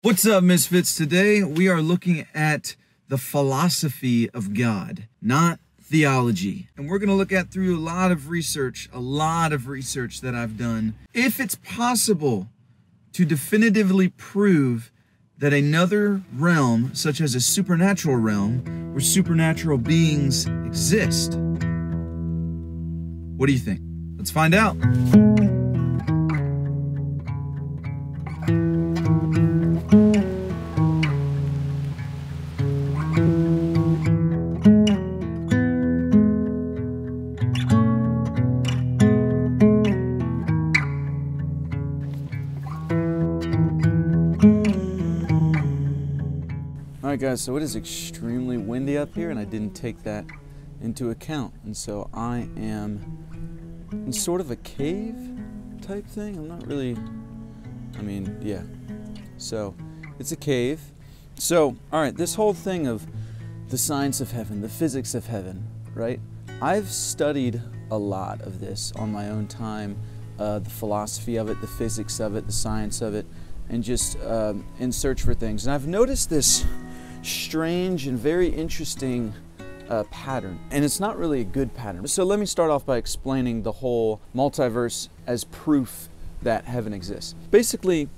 What's up, Misfits? Today we are looking at the philosophy of God, not theology. And we're going to look at through a lot of research that I've done, if it's possible to definitively prove that another realm, such as a supernatural realm, where supernatural beings exist. What do you think? Let's find out. Alright guys, so it is extremely windy up here and I didn't take that into account. And so I am in sort of a cave type thing. I'm not really, yeah. So it's a cave. So, alright, this whole thing of the science of heaven, the physics of heaven, right? I've studied a lot of this on my own time, the philosophy of it, the physics of it, the science of it, and just in search for things. And I've noticed this strange and very interesting pattern, and it's not really a good pattern. So let me start off by explaining the whole multiverse as proof that heaven exists. Basically,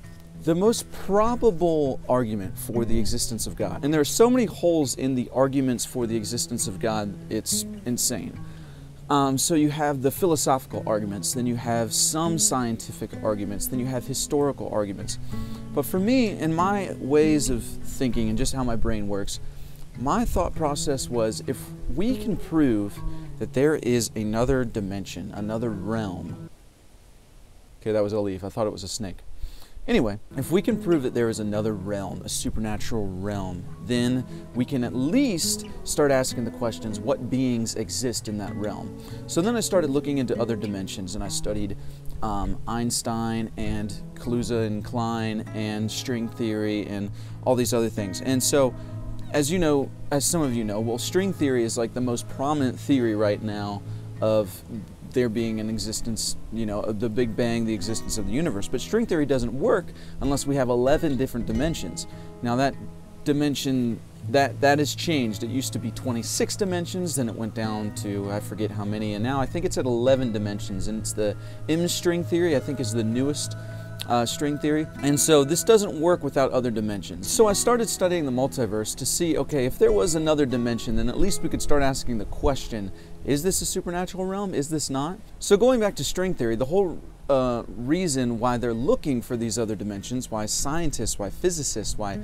the most probable argument for the existence of God, and there are so many holes in the arguments for the existence of God, it's insane. So you have the philosophical arguments, then you have some scientific arguments, then you have historical arguments. But for me, in my ways of thinking and just how my brain works, my thought process was, if we can prove that there is another dimension, another realm. Okay, that was a leaf. I thought it was a snake. Anyway, if we can prove that there is another realm, a supernatural realm, then we can at least start asking the questions, what beings exist in that realm? So then I started looking into other dimensions, and I studied Einstein and Kaluza and Klein and string theory and all these other things. And so, as you know, as some of you know, well, string theory is like the most prominent theory right now of there being an existence, you know, of the Big Bang, the existence of the universe. But string theory doesn't work unless we have 11 different dimensions. Now that dimension, that has changed. It used to be 26 dimensions, then it went down to, I forget how many, and now I think it's at 11 dimensions, and it's the M string theory, I think, is the newest string theory. And so this doesn't work without other dimensions. So I started studying the multiverse to see, okay, if there was another dimension, then at least we could start asking the question, is this a supernatural realm? Is this not? So going back to string theory, the whole reason why they're looking for these other dimensions, why scientists, why physicists, why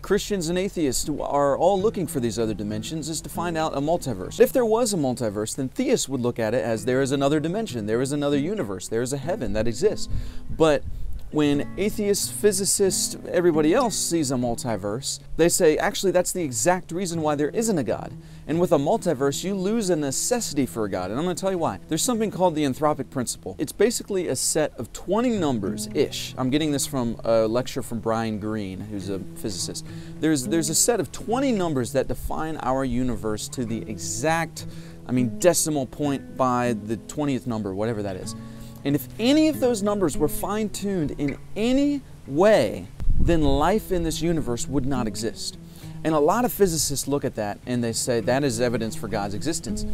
Christians and atheists are all looking for these other dimensions, is to find out a multiverse. If there was a multiverse, then theists would look at it as there is another dimension, there is another universe, there is a heaven that exists. But when atheists, physicists, everybody else sees a multiverse, they say, actually, that's the exact reason why there isn't a God. And with a multiverse, you lose a necessity for a God. And I'm going to tell you why. There's something called the Anthropic Principle. It's basically a set of 20 numbers-ish. I'm getting this from a lecture from Brian Greene, who's a physicist. There's a set of 20 numbers that define our universe to the exact, decimal point by the 20th number, whatever that is. And if any of those numbers were fine-tuned in any way, then life in this universe would not exist. And a lot of physicists look at that and they say that is evidence for God's existence.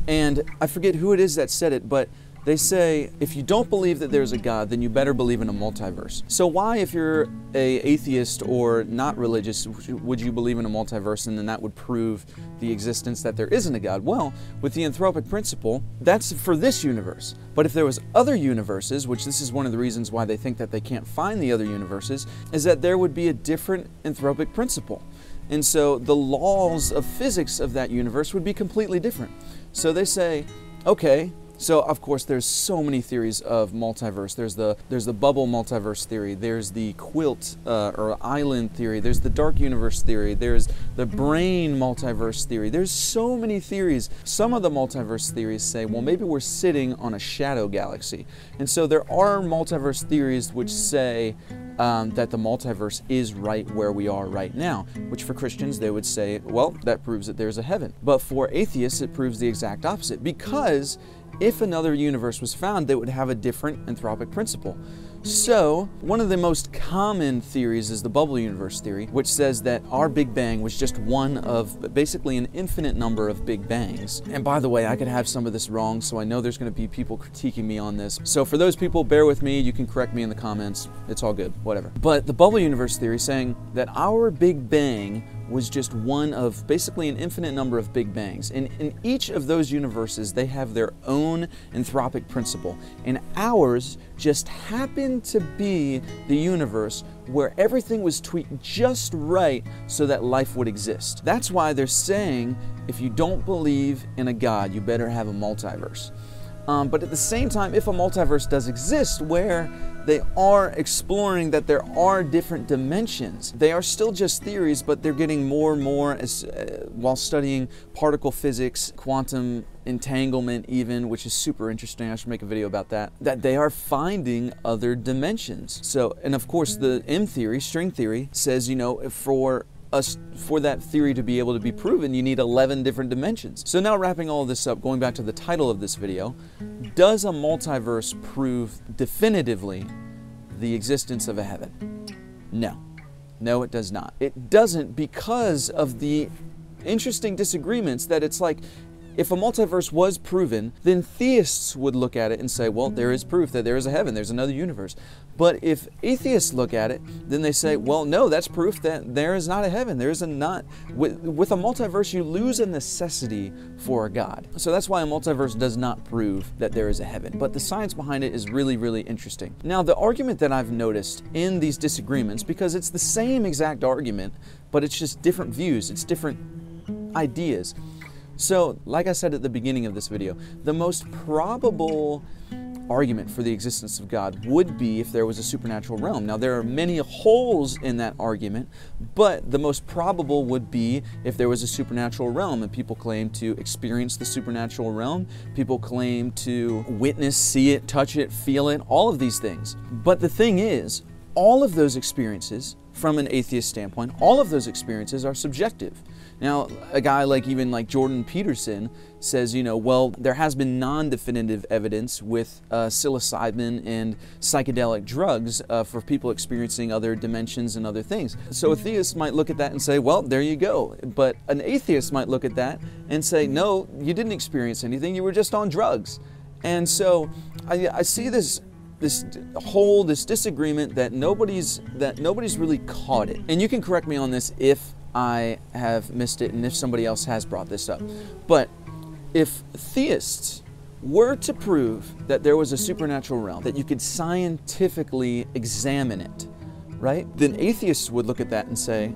And I forget who it is that said it, but they say, if you don't believe that there's a God, then you better believe in a multiverse. So why, if you're an atheist or not religious, would you believe in a multiverse, and then that would prove the existence that there isn't a God? Well, with the Anthropic Principle, that's for this universe. But if there was other universes, which this is one of the reasons why they think that they can't find the other universes, is that there would be a different Anthropic Principle. And so the laws of physics of that universe would be completely different. So they say, okay, so of course there's so many theories of multiverse. There's the bubble multiverse theory, there's the quilt or island theory, there's the dark universe theory, there's the brain multiverse theory. There's so many theories. Some of the multiverse theories say, well, maybe we're sitting on a shadow galaxy. And so there are multiverse theories which say that the multiverse is right where we are right now, which for Christians they would say, well, that proves that there's a heaven. But for atheists it proves the exact opposite, because if another universe was found, they would have a different Anthropic Principle. So, one of the most common theories is the bubble universe theory, which says that our Big Bang was just one of basically an infinite number of Big Bangs. And by the way, I could have some of this wrong, so I know there's going to be people critiquing me on this. So for those people, bear with me, you can correct me in the comments, it's all good, whatever. But the bubble universe theory saying that our Big Bang was just one of basically an infinite number of Big Bangs. And in each of those universes, they have their own anthropic principle. And ours just happened to be the universe where everything was tweaked just right so that life would exist. That's why they're saying, if you don't believe in a God, you better have a multiverse. But at the same time, if a multiverse does exist where they are exploring that there are different dimensions, they are still just theories, but they're getting more and more as, while studying particle physics, quantum entanglement even, which is super interesting. I should make a video about that, that they are finding other dimensions. So, and of course the M theory, string theory, says, you know, for that theory to be able to be proven, you need 11 different dimensions. So now wrapping all of this up, going back to the title of this video, does a multiverse prove definitively the existence of a heaven? No. No, it does not. It doesn't because of the interesting disagreements that it's like, if a multiverse was proven, then theists would look at it and say, well, there is proof that there is a heaven, there's another universe. But if atheists look at it, then they say, well, no, that's proof that there is not a heaven. There is a not. With a multiverse, you lose a necessity for a God. So that's why a multiverse does not prove that there is a heaven. But the science behind it is really, really interesting. Now, the argument that I've noticed in these disagreements, because it's the same exact argument, but it's just different views, it's different ideas. So, like I said at the beginning of this video, the most probable argument for the existence of God would be if there was a supernatural realm. Now, there are many holes in that argument, but the most probable would be if there was a supernatural realm, and people claim to experience the supernatural realm. People claim to witness, see it, touch it, feel it, all of these things. But the thing is, all of those experiences, from an atheist standpoint, all of those experiences are subjective. Now, a guy like Jordan Peterson says, you know, well, there has been non-definitive evidence with psilocybin and psychedelic drugs for people experiencing other dimensions and other things. So a theist might look at that and say, well, there you go. But an atheist might look at that and say, no, you didn't experience anything, you were just on drugs. And so I see this disagreement that nobody's really caught it. And you can correct me on this if I have missed it and if somebody else has brought this up. But if theists were to prove that there was a supernatural realm, that you could scientifically examine it, right? Then atheists would look at that and say,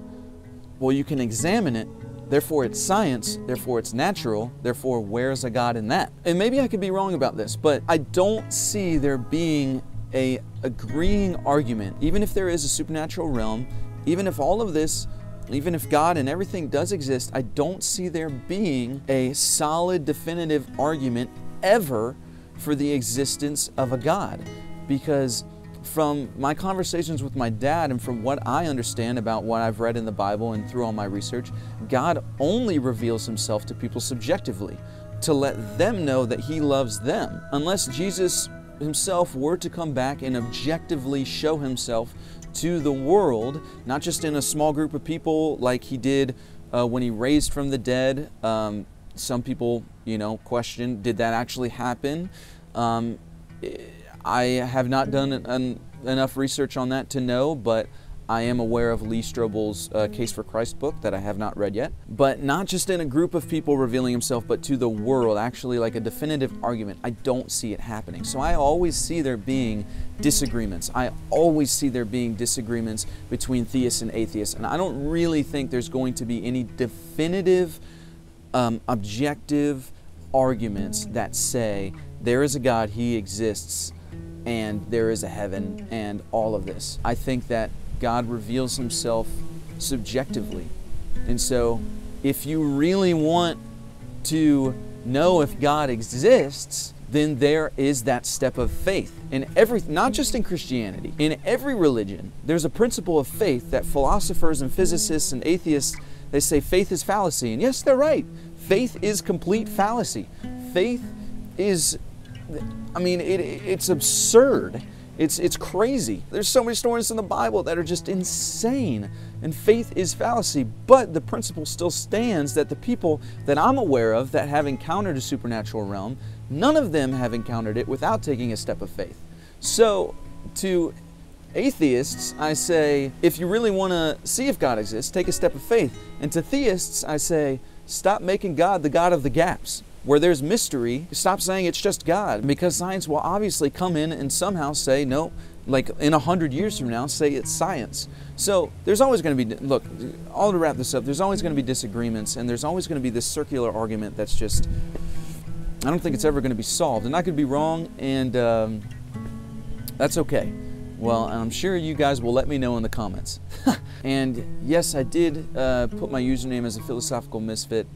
well, you can examine it, therefore it's science, therefore it's natural, therefore where's a God in that? And maybe I could be wrong about this, but I don't see there being an agreeing argument, even if there is a supernatural realm, even if all of this, even if God and everything does exist, I don't see there being a solid, definitive argument ever for the existence of a God. Because from my conversations with my dad and from what I understand about what I've read in the Bible and through all my research, God only reveals himself to people subjectively to let them know that he loves them. Unless Jesus himself were to come back and objectively show himself to the world, not just in a small group of people like he did when he raised from the dead. Some people, you know, question, did that actually happen? I have not done enough research on that to know, but I am aware of Lee Strobel's Case for Christ book that I have not read yet. But not just in a group of people revealing himself, but to the world, actually like a definitive argument. I don't see it happening. So I always see there being disagreements. I always see there being disagreements between theists and atheists. And I don't really think there's going to be any definitive, objective arguments that say there is a God, he exists, and there is a heaven, and all of this. I think that God reveals himself subjectively. And so if you really want to know if God exists, then there is that step of faith. In not just in Christianity, in every religion, there's a principle of faith that philosophers and physicists and atheists, they say faith is fallacy. And yes, they're right. Faith is complete fallacy. Faith is, I mean, it's absurd. It's crazy. There's so many stories in the Bible that are just insane, and faith is fallacy. But the principle still stands that the people that I'm aware of that have encountered a supernatural realm, none of them have encountered it without taking a step of faith. So to atheists, I say, if you really want to see if God exists, take a step of faith. And to theists, I say, stop making God the God of the gaps. Where there's mystery, stop saying it's just God, because science will obviously come in and somehow say, no, like in 100 years from now, say it's science. So there's always going to be, look, all to wrap this up, there's always going to be disagreements, and there's always going to be this circular argument that's just, I don't think it's ever going to be solved. And I could be wrong, and that's okay. Well, I'm sure you guys will let me know in the comments. And yes, I did put my username as a philosophical misfit.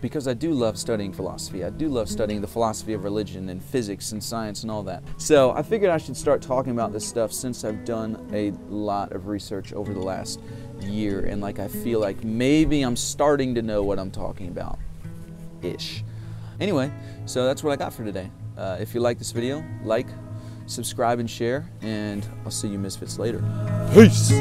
Because I do love studying philosophy. I do love studying the philosophy of religion and physics and science and all that. So I figured I should start talking about this stuff since I've done a lot of research over the last year, and like I feel like maybe I'm starting to know what I'm talking about. Ish. Anyway, so that's what I got for today. If you like this video, like, subscribe, and share, and I'll see you misfits later. Peace!